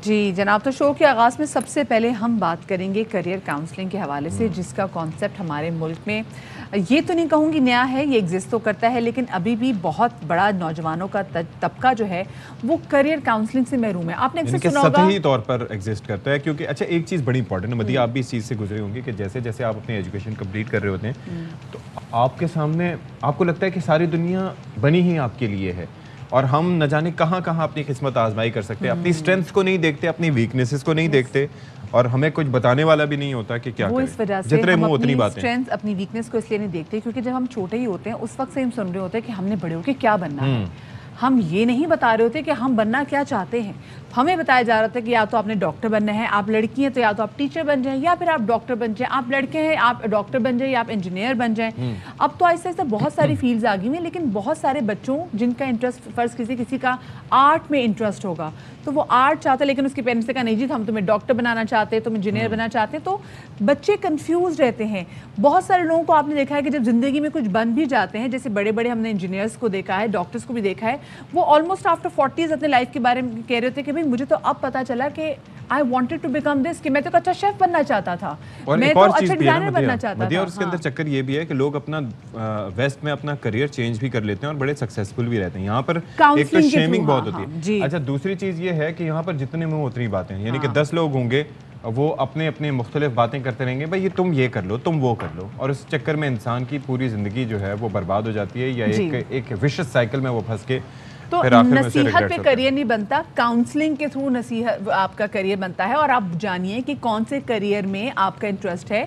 جی جناب، تو شو کے آغاز میں سب سے پہلے ہم بات کریں گے کریئر کاؤنسلنگ کے حوالے سے، جس کا کانسیپٹ ہمارے ملک میں یہ تو نہیں کہوں گی نیا ہے، یہ ایگزسٹ تو کرتا ہے، لیکن ابھی بھی بہت بڑا نوجوانوں کا طبقہ جو ہے وہ کریئر کاؤنسلنگ سے محروم ہے. آپ نے اکثر سنا ہوگا سطحی طور پر ایگزسٹ کرتا ہے، کیونکہ اچھا ایک چیز بڑی امپورٹنٹ ہے مدیہ، آپ بھی اس چیز سے گزرے ہوں گے کہ جیسے جیسے آپ اپنی ایجوکیشن کمپلیٹ کر رہے ہوتے ہیں تو آپ کے سامنے آپ کو لگتا ہے کہ ساری دنیا بنی ہی آپ کے لیے ہے، اور ہم نہ جانے کہاں کہاں اپنی قسمت آزمائی کر سکتے ہیں، اپنی اسٹرینتھس کو نہیں دیکھتے، اپنی ویکنیسز کو نہیں دیکھتے، اور ہمیں کچھ بتانے والا بھی نہیں ہوتا کہ کیا کریں. اس وجہ سے ہم اپنی اسٹرینتھ اپنی ویکنیس کو اس لیے نہیں دیکھتے کیونکہ جب ہم چھوٹے ہی ہوتے ہیں اس وقت سے ہم سن رہے ہوتے ہیں کہ ہم نے بڑے ہو کے کیا بننا ہے. ہم یہ نہیں بتا رہے ہوتے کہ ہم بننا کیا چاہتے ہیں. ہمیں بتایا جا رہا تھا کہ یا تو آپ نے ڈاکٹر بننا ہے، آپ لڑکی ہیں تو یا تو آپ ٹیچر بن جائیں یا پھر آپ ڈاکٹر بن جائیں، آپ لڑکے ہیں آپ ڈاکٹر بن جائیں یا آپ انجینئر بن جائیں. اب تو آہستہ آہستہ بہت ساری فیلڈز آ گئی ہیں، لیکن بہت سارے بچوں جن کا انٹرسٹ فرض کسی کا آرٹ میں انٹرسٹ ہوگا تو وہ آرٹ چاہتا ہے، لیکن اس کے پیرنٹس نے کہا نہیں جی ہم تمہیں ڈاکٹر بنانا چاہتے ہیں، تم انجینئر بننا چاہتے ہیں، تو بچے کنفیوز رہتے ہیں. بہت سارے لوگوں کو آپ نے دیکھا ہے کہ جب زندگی میں کچھ بن بھی جاتے ہیں، جیسے بڑے بڑے ہم نے انجینئرس کو دیکھا ہے، ڈاکٹرس کو بھی دیکھا ہے، وہ آلموسٹ آفٹر 40s اپنے لائف کے بارے میں کہہ رہے تھے کہ بھائی مجھے تو اب پتا چلا کہ آئی وانٹیڈ ٹو بیکم دس، کہ میں تو اچھا شیف بننا چاہتا تھا، میں تو اچھا ڈیزائنر بننا چاہتا تھا. اور اس کے اندر چکر یہ بھی ہے کہ لوگ اپنا ویسٹ میں اپنا کریئر چینج بھی کر لیتے ہیں اور بڑے سکسیسفل بھی رہتے ہیں. یہاں پر ایک تو شیمنگ بہت ہوتی ہے. اچھا دوسری چیز یہ ہے کہ یہاں پر جتنے منہ اتنی باتیں، یعنی کہ 10 لوگ ہوں گے وہ اپنے اپنے مختلف باتیں کرتے رہیں گے، بھائی یہ تم یہ کر لو، تم وہ کر لو، اور اس چکر میں انسان کی پوری زندگی جو ہے وہ برباد ہو جاتی ہے، یا ایک وشس سائیکل میں وہ پھنس کے تو نصیحت پہ کریئر نہیں بنتا، کاؤنسلنگ کے تھرو نصیحت آپ کا کریئر بنتا ہے. اور آپ جانیے کہ کون سے کریئر میں آپ کا انٹرسٹ ہے،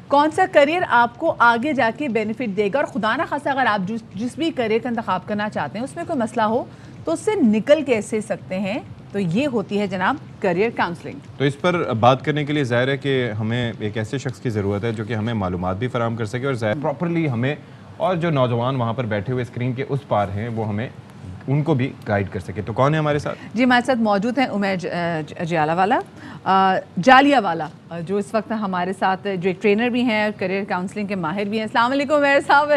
کون سا کریئر آپ کو آگے جا کے بینیفٹ دے گا. اور خدا نہ خاصا اگر آپ جس بھی کریئر کا انتخاب کرنا چاہتے ہیں اس میں کوئی مسئلہ ہو تو اس سے نکل کیسے سکتے ہیں، تو یہ ہوتی ہے جناب کریئر کاؤنسلنگ. تو اس پر بات کرنے کے لیے ظاہر ہے کہ ہمیں ایک ایسے شخص کی ضرورت ہے جو کہ ہمیں معلومات بھی فراہم کر سکے، اور پراپرلی ہمیں اور جو نوجوان وہاں پر بیٹھے ہوئے اسکرین کے اس پار ہیں وہ ہمیں ان کو بھی گائیڈ کر سکے. تو کون ہے ہمارے ساتھ؟ جی ہمارے ساتھ موجود ہیں عمیر جالیہ والا، جو اس وقت ہمارے ساتھ جو ایک ٹرینر بھی ہیں، کریئر کاؤنسلنگ کے ماہر بھی ہیں. السلام علیکم عمیر صاحب،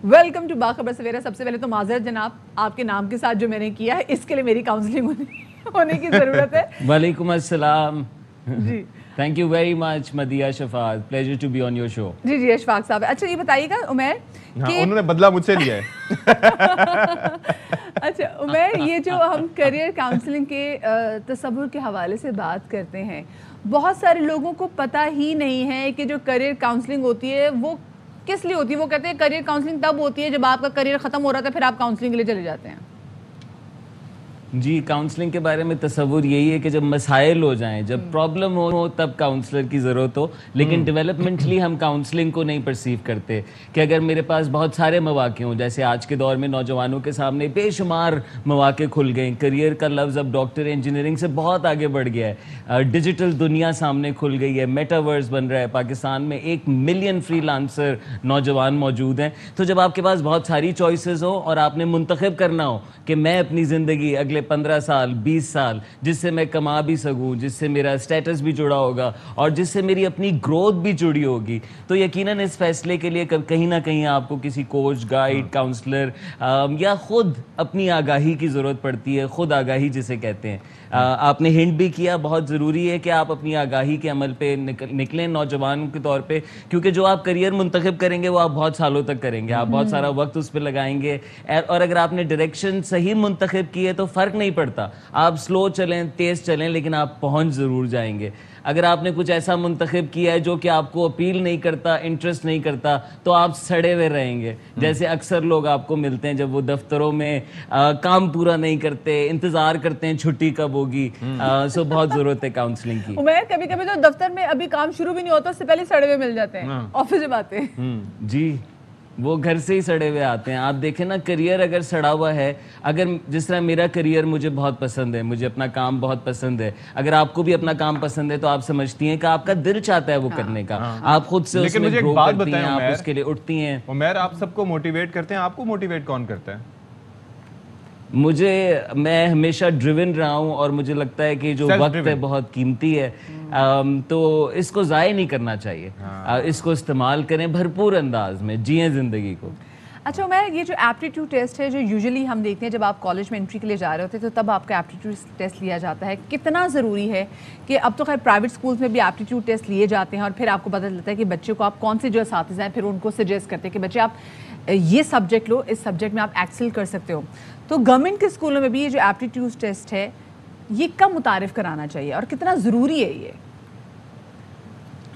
ویلکم ٹو باخبر سویرا. سب سے پہلے تو معذرت جناب، آپ کے نام کے ساتھ جو میں نے کیا ہے اس کے لیے میری کاؤنسلنگ ہونے کی ضرورت ہے. وعلیکم السلام. جی thank you very much Madiha Shafaat, pleasure to be on your show. جی اشفاق صاحب. اچھا یہ بتائیے گا عمیر، انہوں نے بدلہ مجھ سے لیا ہے. اچھا عمیر، یہ جو ہم کریئر کاؤنسلنگ کے تصور کے حوالے سے بات کرتے ہیں، بہت سارے لوگوں کو پتہ ہی نہیں ہے کہ جو کریئر کاؤنسلنگ ہوتی ہے وہ کس لیے ہوتی ہے. وہ کہتے ہیں کریئر کاؤنسلنگ تب ہوتی ہے جب آپ کا کریئر ختم ہو رہا تھا، پھر آپ کاؤنسلنگ کے لیے چلے جاتے ہیں. جی کاؤنسلنگ کے بارے میں تصور یہی ہے کہ جب مسائل ہو جائیں، جب پرابلم ہو تب کاؤنسلر کی ضرورت ہو. لیکن ڈیولپمنٹلی ہم کاؤنسلنگ کو نہیں پرسیو کرتے کہ اگر میرے پاس بہت سارے مواقع ہوں، جیسے آج کے دور میں نوجوانوں کے سامنے بے شمار مواقع کھل گئے. کریئر کا لفظ اب ڈاکٹر انجینئرنگ سے بہت آگے بڑھ گیا ہے. ڈیجیٹل دنیا سامنے کھل گئی ہے، میٹاورس بن رہا ہے. پاکستان میں 1 ملین فری لانسر نوجوان موجود ہیں. تو جب آپ کے پاس بہت ساری چوائسیز ہو اور آپ نے منتخب کرنا ہو کہ میں اپنی زندگی اگلے 15 سال 20 سال جس سے میں کما بھی سکوں، جس سے میرا اسٹیٹس بھی جڑا ہوگا اور جس سے میری اپنی گروتھ بھی جڑی ہوگی، تو یقیناً اس فیصلے کے لیے کہیں نہ کہیں آپ کو کسی کوچ، گائیڈ، کاؤنسلر یا خود اپنی آگاہی کی ضرورت پڑتی ہے. خود آگاہی جسے کہتے ہیں. آپ نے ہنٹ بھی کیا، بہت ضروری ہے کہ آپ اپنی آگاہی کے عمل پہ نکلیں نوجوانوں کے طور پہ، کیونکہ جو آپ کریئر منتخب کریں گے وہ آپ بہت سالوں تک کریں گے، آپ بہت سارا وقت اس پہ لگائیں گے. اور اگر آپ نے ڈائریکشن صحیح منتخب کی ہے تو فرق نہیں پڑتا، آپ سلو چلیں تیز چلیں لیکن آپ پہنچ ضرور جائیں گے. اگر آپ نے کچھ ایسا منتخب کیا ہے جو کہ آپ کو اپیل نہیں کرتا، انٹرسٹ نہیں کرتا، تو آپ سڑے ہوئے رہیں گے. جیسے اکثر لوگ آپ کو ملتے ہیں جب وہ دفتروں میں کام پورا نہیں کرتے، انتظار کرتے ہیں چھٹی کب ہوگی. سو بہت ضرورت ہے کاؤنسلنگ کی. عمیر کبھی کبھی تو دفتر میں ابھی کام شروع بھی نہیں ہوتا اس سے پہلے سڑے ہوئے مل جاتے ہیں، آفس جب آتے ہیں. جی وہ گھر سے ہی سڑے ہوئے آتے ہیں. آپ دیکھیں نا، کریئر اگر سڑا ہوا ہے، اگر جس طرح میرا کریئر مجھے بہت پسند ہے، مجھے اپنا کام بہت پسند ہے، اگر آپ کو بھی اپنا کام پسند ہے تو آپ سمجھتی ہیں کہ آپ کا دل چاہتا ہے وہ کرنے کا، آپ خود سے اس میں گرو کرتی ہیں، آپ اس کے لیے اٹھتی ہیں. عمیر آپ سب کو موٹیویٹ کرتے ہیں، آپ کو موٹیویٹ کون کرتا ہے؟ میں ہمیشہ ڈریون رہا ہوں اور مجھے لگتا ہے کہ جو وقت ہے بہت قیمتی ہے، تو اس کو ضائع نہیں کرنا چاہیے. اس کو استعمال کریں بھرپور انداز میں، جئیں زندگی کو. اچھا میں یہ جو ایپٹیٹیوڈ ٹیسٹ ہے جو یوزلی ہم دیکھتے ہیں جب آپ کالج میں انٹری کے لیے جا رہے ہوتے ہیں تو تب آپ کا ایپٹیٹیوڈ ٹیسٹ لیا جاتا ہے, کتنا ضروری ہے کہ اب تو خیر پرائیویٹ اسکولس میں بھی ایپٹیٹیوڈ ٹیسٹ لیے جاتے ہیں اور پھر آپ کو پتہ چلتا ہے کہ بچے کو آپ کون سے جو اساتذہ ہیں پھر ان کو سجیسٹ کرتے ہیں کہ بچے آپ یہ سبجیکٹ لو, اس سبجیکٹ میں آپ ایکسل کر سکتے ہو. تو گورنمنٹ کے اسکولوں میں بھی یہ جو ایپٹیٹیوڈ ٹیسٹ ہے یہ کب متعارف کرانا چاہیے اور کتنا ضروری ہے یہ؟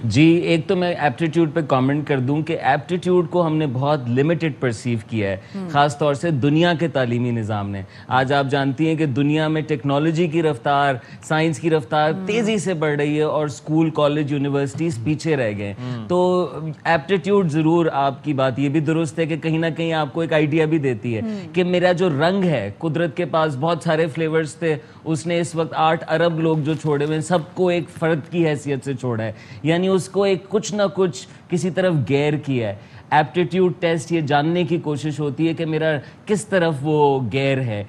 جی ایک تو میں ایپٹیٹیوڈ پہ کامنٹ کر دوں کہ ایپٹیٹیوڈ کو ہم نے بہت لمیٹڈ پرسیو کیا ہے, خاص طور سے دنیا کے تعلیمی نظام نے. آج آپ جانتی ہیں کہ دنیا میں ٹیکنالوجی کی رفتار, سائنس کی رفتار تیزی سے بڑھ رہی ہے اور اسکول, کالج, یونیورسٹیز پیچھے رہ گئے. تو ایپٹیٹیوڈ ضرور, آپ کی بات یہ بھی درست ہے کہ کہیں نہ کہیں آپ کو ایک آئیڈیا بھی دیتی ہے کہ میرا جو رنگ ہے, قدرت کے پاس بہت سارے فلیورز تھے, اس نے اس وقت 8 ارب لوگ جو چھوڑے ہوئے ہیں سب کو ایک فرد کی حیثیت سے چھوڑا ہے, یعنی اس کو ایک کچھ نہ کچھ کسی طرف گیر کیا ہے. ایپٹیٹیوڈ ٹیسٹ یہ جاننے کی کوشش ہوتی ہے کہ میرا کس طرف وہ گیر ہے.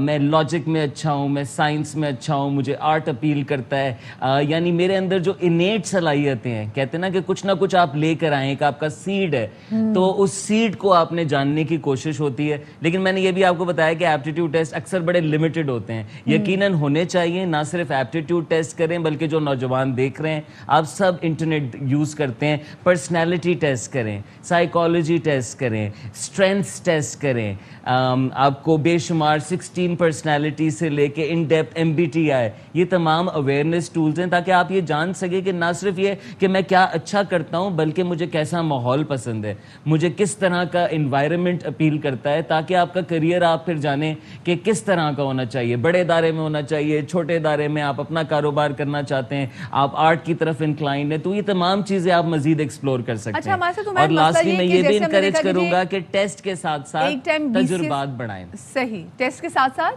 میں لاجک میں اچھا ہوں, میں سائنس میں اچھا ہوں, مجھے آرٹ اپیل کرتا ہے, یعنی میرے اندر جو انیٹ صلاحیتیں ہیں, کہتے ہیں نا کہ کچھ نہ کچھ آپ لے کر آئیں, کہ آپ کا سیڈ ہے, تو اس سیڈ کو آپ نے جاننے کی کوشش ہوتی ہے. لیکن میں نے یہ بھی آپ کو بتایا کہ ایپٹیٹیوڈ ٹیسٹ اکثر بڑے لمیٹڈ ہوتے ہیں. یقیناً ہونے چاہیے, نہ صرف ایپٹیٹیوڈ ٹیسٹ کریں بلکہ جو نوجوان دیکھ رہے ہیں, آپ سب انٹرنیٹ یوز کرتے ہیں, پرسنالٹی ٹیسٹ کریں, سائیکالوجی ٹیسٹ کریں, اسٹرینتھس ٹیسٹ کریں. آپ کو بے شمار 16 پرسنالٹی سے لے کے ان ڈیپتھ MBTI, یہ تمام اویئرنیس ٹولز ہیں تاکہ آپ یہ جان سکیں کہ نہ صرف یہ کہ میں کیا اچھا کرتا ہوں بلکہ مجھے کیسا ماحول پسند ہے, مجھے کس طرح کا انوائرمنٹ اپیل کرتا ہے, تاکہ آپ کا کریئر آپ پھر جانیں کہ کس طرح کا ہونا چاہیے. بڑے ادارے میں ہونا چاہیے, چھوٹے ادارے میں آپ اپنا کاروبار کرنا چاہتے ہیں, آپ آرٹ کی طرف انکلائنڈ ہیں, تو یہ تمام چیزیں آپ مزید ایکسپلور کر سکتے ہیں. اور لاسٹلی میں یہ بھی انکریج کروں گا کہ ٹیسٹ کے ساتھ ساتھ تجربات بڑھائیں. صحیح, ٹیسٹ کے ساتھ ساتھ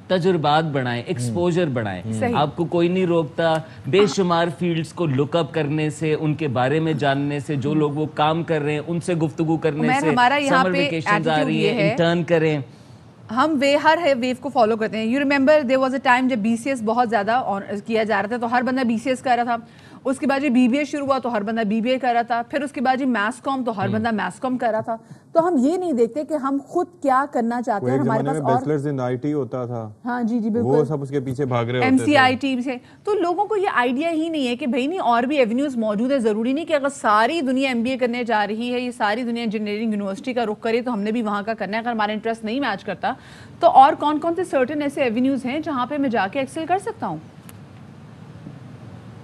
تجربات بڑھائیں, ایکسپوجر بڑھائیں. آپ کو کوئی نہیں روکتا بے شمار فیلڈز کو لک اپ کرنے سے, ان کے بارے میں جاننے سے, جو لوگ وہ کام کر رہے ہیں ان سے گفتگو کرنے سے. سمر ویکیشنز آ رہی ہیں, انٹرن کریں. ہم ہر ویو کو فالو کرتے ہیں. You remember there was a time جب BCS بہت زیادہ کیا جا رہا تھا, تو ہر بندہ BCS کر رہا تھا. اس کے بعد BBA شروع ہوا تو ہر بندہ BBA کر رہا تھا. پھر اس کے بعد میس کام تو ہر بندہ میس کام کر رہا تھا. تو ہم یہ نہیں دیکھتے کہ ہم خود کیا کرنا چاہتے ہیں. ہمارے پاس بیچلرز ان IT ہوتا تھا. ہاں جی بالکل, وہ سب اس کے پیچھے بھاگ رہے ہوتے تھے. MCIT سے. تو لوگوں کو یہ آئیڈیا ہی نہیں ہے کہ بھائی نہیں اور بھی ایونیوز موجود ہے. ضروری نہیں کہ اگر ساری دنیا MBA کرنے جا رہی ہے, یہ ساری دنیا انجینئرنگ یونیورسٹی کا رخ کرے تو ہم نے بھی وہاں کا کرنا ہے. اگر ہمارا انٹرسٹ نہیں میچ کرتا تو اور کون کون سے سرٹن ایسے ایونیوز ہیں جہاں پہ میں جا کے ایکسل کر سکتا ہوں.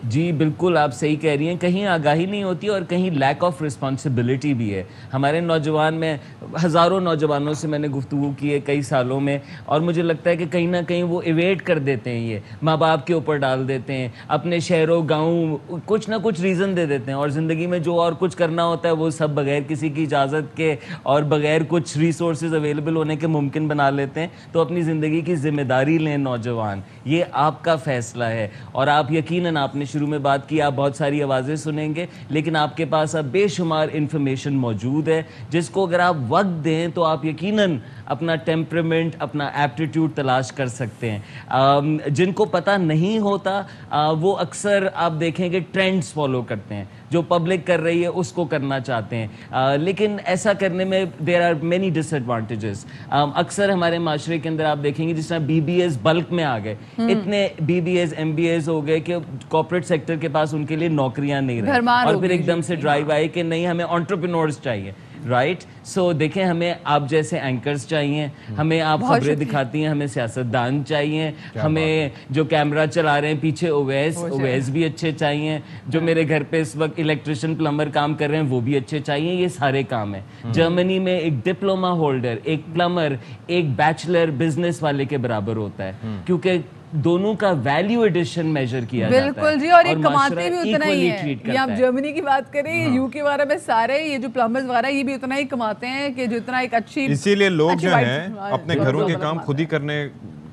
جی بالکل آپ صحیح کہہ رہی ہیں. کہیں آگاہی نہیں ہوتی اور کہیں لیک آف رسپانسبلٹی بھی ہے. ہمارے نوجوان میں ہزاروں نوجوانوں سے میں نے گفتگو کی ہے کئی سالوں میں, اور مجھے لگتا ہے کہ کہیں نہ کہیں وہ ایویٹ کر دیتے ہیں, یہ ماں باپ کے اوپر ڈال دیتے ہیں, اپنے شہروں گاؤں کچھ نہ کچھ ریزن دے دیتے ہیں, اور زندگی میں جو اور کچھ کرنا ہوتا ہے وہ سب بغیر کسی کی اجازت کے اور بغیر کچھ ریسورسز اویلیبل ہونے کے ممکن بنا لیتے ہیں. تو اپنی زندگی کی ذمہ داری لیں نوجوان, یہ آپ کا فیصلہ ہے. اور آپ یقیناً, آپ نے شروع میں بات کی, آپ بہت ساری آوازیں سنیں گے, لیکن آپ کے پاس اب بے شمار انفارمیشن موجود ہے جس کو اگر آپ وقت دیں تو آپ یقیناً اپنا ٹیمپرمنٹ, اپنا ایپٹیٹیوڈ تلاش کر سکتے ہیں. جن کو پتہ نہیں ہوتا وہ اکثر آپ دیکھیں کہ ٹرینڈز فالو کرتے ہیں, جو پبلک کر رہی ہے اس کو کرنا چاہتے ہیں, لیکن ایسا کرنے میں there are many disadvantages. اکثر ہمارے معاشرے کے اندر آپ دیکھیں گے جس طرح BBAs بلک میں آ گئے, اتنے BBAs MBAs ہو گئے کہ کارپوریٹ سیکٹر کے پاس ان کے لیے نوکریاں نہیں رہی, اور پھر ایک دم سے ڈرائیو آئی کہ نہیں ہمیں انٹرپرینورز چاہیے. رائٹ, سو دیکھیں ہمیں آپ جیسے اینکرز چاہیے, ہمیں آپ خبریں دکھاتی ہیں, ہمیں سیاستدان چاہیے, ہمیں جو کیمرہ چلا رہے ہیں پیچھے اویس بھی اچھے چاہیے, جو میرے گھر پہ اس وقت الیکٹریشین پلمبر کام کر رہے ہیں وہ بھی اچھے چاہیے. یہ سارے کام ہیں. جرمنی میں ایک ڈپلوما ہولڈر, ایک پلمبر, ایک بیچلر بزنس والے کے برابر ہوتا ہے, کیونکہ دونوں کا ویلیو ایڈیشن میجر کیا جاتا ہے. بالکل جی, اور یہ کماتے بھی اتنا ہی ہے. یہ آپ جرمنی کی بات کریں, UK وغیرہ میں سارے یہ جو پلمبرز وغیرہ یہ بھی اتنا ہی کماتے ہیں کہ جو اتنا ایک اچھی. اسی لیے لوگ جو ہیں اپنے گھروں کے کام خود ہی کرنے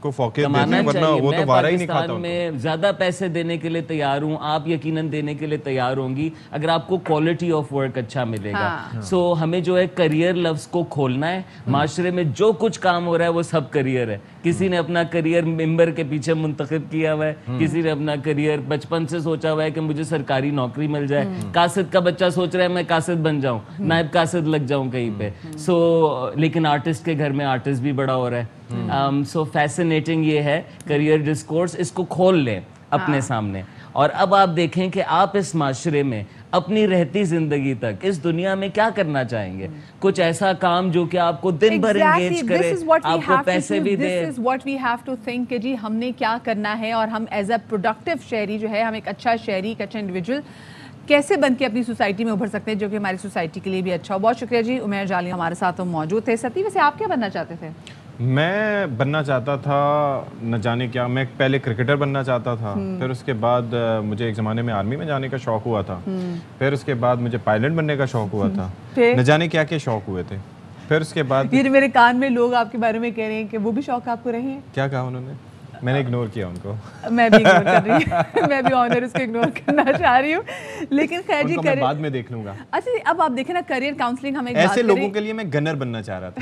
کو فوقیت دیتے ہیں, ورنہ وہ تو وارا ہی نہیں کھاتا. میں زیادہ پیسے دینے کے لیے تیار ہوں, آپ یقیناً دینے کے لیے تیار ہوں گی اگر آپ کو کوالٹی آف ورک اچھا ملے گا. سو ہمیں جو ہے کریئر لفظ کو کھولنا ہے. معاشرے میں جو کچھ کام ہو رہا ہے وہ سب کریئر ہے. کسی نے اپنا کریئر ممبر کے پیچھے منتخب کیا ہوا ہے, کسی نے اپنا کریئر بچپن سے سوچا ہوا ہے کہ مجھے سرکاری نوکری مل جائے. قاصد کا بچہ سوچ رہا ہے میں قاصد بن جاؤں, نائب قاصد لگ جاؤں کہیں پہ. سو لیکن آرٹسٹ کے گھر میں آرٹسٹ بھی بڑا ہو رہا ہے. سو فیسنیٹنگ یہ ہے کریئر ڈسکورس, اس کو کھول لیں اپنے سامنے. اور اب آپ دیکھیں کہ آپ اس معاشرے میں اپنی رہتی زندگی تک اس دنیا میں کیا کرنا چاہیں گے. کچھ ایسا کام جو کہ آپ کو دن بھر انگیج کرے, آپ کو پیسے بھی دے. This is what we have to think کہ جی ہم نے کیا کرنا ہے, اور ہم ایز اے پروڈکٹیو شہری جو ہے, ہم ایک اچھا شہری, ایک اچھا انڈیویجول کیسے بن کے اپنی سوسائٹی میں ابھر سکتے ہیں جو کہ ہماری سوسائٹی کے لیے بھی اچھا ہو. بہت شکریہ جی. عمیر جالی ہمارے ساتھ موجود تھے. ستی ویسے آپ کیا بننا چاہتے تھے؟ میں بننا چاہتا تھا نہ جانے کیا, میں پہلے کرکٹر بننا چاہتا تھا, پھر اس کے بعد مجھے ایک زمانے میں آرمی میں جانے کا شوق ہوا تھا, پھر اس کے بعد مجھے پائلٹ بننے کا شوق ہوا تھا, نہ جانے کیا کیا شوق ہوئے تھے. پھر اس کے بعد یہ میرے کان میں لوگ آپ کے بارے میں کہہ رہے ہیں کہ وہ بھی شوق آپ کو رہے ہیں. کیا کہا انہوں نے؟ میں نے اگنور کیا ان کو. میں بھی اگنور کر رہی ہوں, میں بھی آنر اس کو اگنور کرنا چاہ رہی ہوں. لیکن خیر جی, میں بعد میں دیکھ لوں گا. اچھا اب آپ دیکھیں نا, کریئر کاؤنسلنگ ہمیں ایسے لوگوں کے لیے میں گنر بننا چاہ رہا تھا.